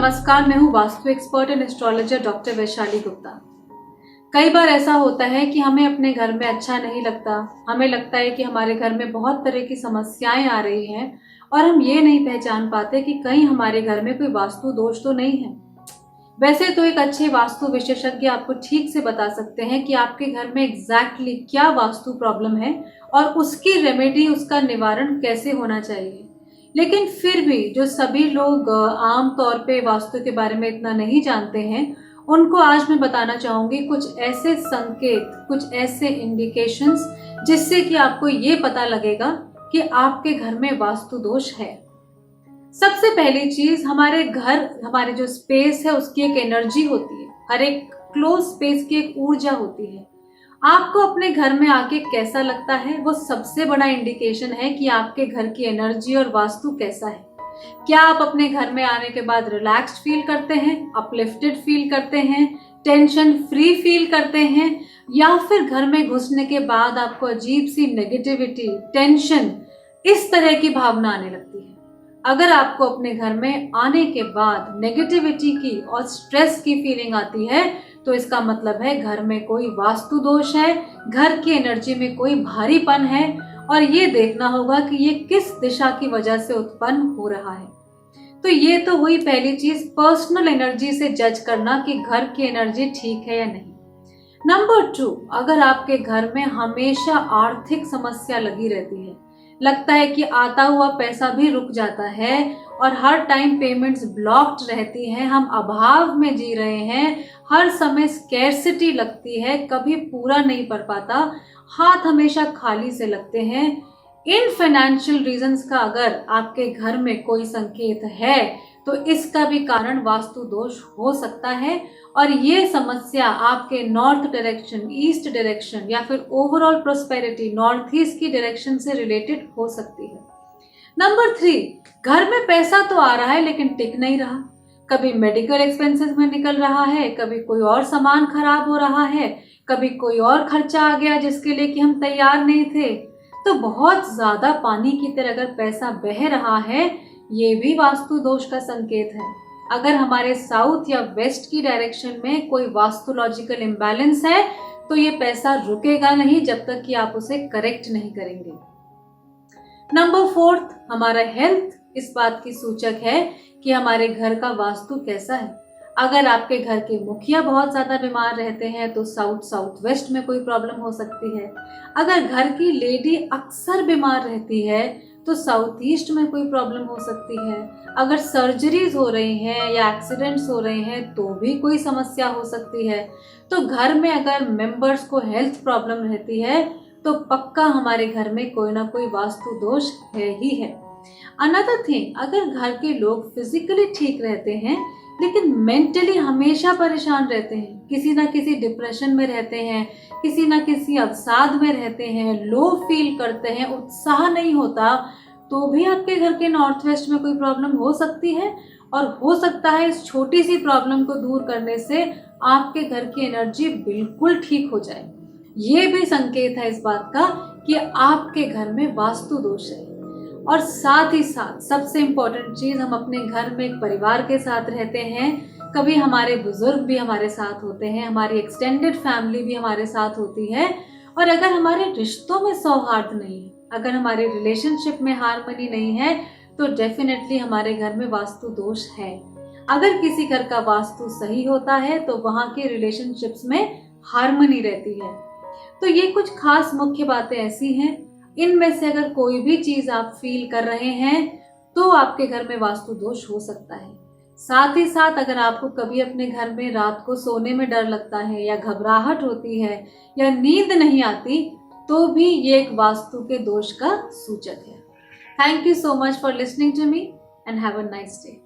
नमस्कार, मैं हूँ vastu expert and astrologer doctor Vaishali Gupta. कई बार ऐसा होता है कि हमें अपने घर में अच्छा नहीं लगता। हमें लगता है कि हमारे घर में बहुत तरह की समस्याएं आ रही हैं और हम ये नहीं पहचान पाते कि कहीं हमारे घर में कोई वास्तु दोष तो नहीं है। वैसे तो एक अच्छे वास्तु विशेषज्ञ आपको ठीक से बता सकते हैं कि आपके घर में एग्जैक्टली क्या वास्तु प्रॉब्लम है और उसकी रेमेडी, उसका निवारण कैसे होना चाहिए। लेकिन फिर भी जो सभी लोग आम तौर पे वास्तु के बारे में इतना नहीं जानते हैं, उनको आज मैं बताना चाहूंगी कुछ ऐसे संकेत, कुछ ऐसे इंडिकेशंस जिससे कि आपको ये पता लगेगा कि आपके घर में वास्तु दोष है। सबसे पहली चीज, हमारे घर, हमारे जो स्पेस है उसकी एक एनर्जी होती है। हर एक क्लोज स्पेस की एक ऊर्जा होती है। आपको अपने घर में आके कैसा लगता है, वो सबसे बड़ा इंडिकेशन है कि आपके घर की एनर्जी और वास्तु कैसा है। क्या आप अपने घर में आने के बाद रिलैक्स्ड फील करते हैं, अपलिफ्टेड फील करते हैं, टेंशन फ्री फील करते हैं, या फिर घर में घुसने के बाद आपको अजीब सी नेगेटिविटी, टेंशन, इस तरह की भावना आने लगती है। अगर आपको अपने घर में आने के बाद नेगेटिविटी की और स्ट्रेस की फीलिंग आती है तो इसका मतलब है घर में कोई वास्तु दोष है, घर की एनर्जी में कोई भारीपन है और ये देखना होगा कि ये किस दिशा की वजह से उत्पन्न हो रहा है। तो ये तो हुई पहली चीज, पर्सनल एनर्जी से जज करना कि घर की एनर्जी ठीक है या नहीं। नंबर 2, अगर आपके घर में हमेशा आर्थिक समस्या लगी रहती है, लगता है कि आता हुआ पैसा भी रुक जाता है और हर टाइम पेमेंट्स ब्लॉक्ड रहती हैं, हम अभाव में जी रहे हैं, हर समय स्कैर्सिटी लगती है, कभी पूरा नहीं पड़ पाता, हाथ हमेशा खाली से लगते हैं, इन फाइनेंशियल रीजंस का अगर आपके घर में कोई संकेत है तो इसका भी कारण वास्तु दोष हो सकता है और ये समस्या आपके नॉर्थ डायरेक्शन, ईस्ट डायरेक्शन या फिर ओवरऑल प्रोस्पेरिटी नॉर्थ ईस्ट की डायरेक्शन से रिलेटेड हो सकती है। नंबर 3, घर में पैसा तो आ रहा है लेकिन टिक नहीं रहा। कभी मेडिकल एक्सपेंसेस में निकल रहा है, कभी कोई और सामान खराब हो रहा है, कभी कोई और खर्चा आ गया जिसके लिए कि हम तैयार नहीं थे। तो बहुत ज्यादा पानी की तरह अगर पैसा बह रहा है, ये भी वास्तु दोष का संकेत है। अगर हमारे साउथ या वेस्ट की डायरेक्शन में कोई वास्तुलॉजिकल इम्बैलेंस है तो ये पैसा रुकेगा नहीं जब तक कि आप उसे करेक्ट नहीं करेंगे। नंबर 4, हमारा हेल्थ इस बात की सूचक है कि हमारे घर का वास्तु कैसा है। अगर आपके घर के मुखिया बहुत ज्यादा बीमार रहते हैं तो साउथ वेस्ट में कोई प्रॉब्लम हो सकती है। अगर घर की लेडी अक्सर बीमार रहती है तो साउथ ईस्ट में कोई प्रॉब्लम हो सकती है। अगर सर्जरीज हो रही हैं या एक्सीडेंट्स हो रहे हैं तो भी कोई समस्या हो सकती है। तो घर में अगर मेंबर्स को हेल्थ प्रॉब्लम रहती है तो पक्का हमारे घर में कोई ना कोई वास्तु दोष है ही है। अनदर थिंग, अगर घर के लोग फिजिकली ठीक रहते हैं लेकिन मेंटली हमेशा परेशान रहते हैं, किसी ना किसी डिप्रेशन में रहते हैं, किसी ना किसी अवसाद में रहते हैं, लो फील करते हैं, उत्साह नहीं होता, तो भी आपके घर के नॉर्थ वेस्ट में कोई प्रॉब्लम हो सकती है। और हो सकता है इस छोटी सी प्रॉब्लम को दूर करने से आपके घर की एनर्जी बिल्कुल ठीक हो जाए। ये भी संकेत है इस बात का कि आपके घर में वास्तु दोष है। और साथ ही साथ सबसे इम्पोर्टेंट चीज, हम अपने घर में एक परिवार के साथ रहते हैं, कभी हमारे बुजुर्ग भी हमारे साथ होते हैं, हमारी एक्सटेंडेड फैमिली भी हमारे साथ होती है, और अगर हमारे रिश्तों में सौहार्द नहीं है, अगर हमारे रिलेशनशिप में हार्मनी नहीं है तो डेफिनेटली हमारे घर में वास्तु दोष है। अगर किसी घर का वास्तु सही होता है तो वहाँ के रिलेशनशिप्स में हार्मनी रहती है। तो ये कुछ खास मुख्य बातें ऐसी हैं, इनमें से अगर कोई भी चीज आप फील कर रहे हैं तो आपके घर में वास्तु दोष हो सकता है। साथ ही साथ अगर आपको कभी अपने घर में रात को सोने में डर लगता है या घबराहट होती है या नींद नहीं आती तो भी ये एक वास्तु के दोष का सूचक है। Thank you so much for listening to me and have a nice day.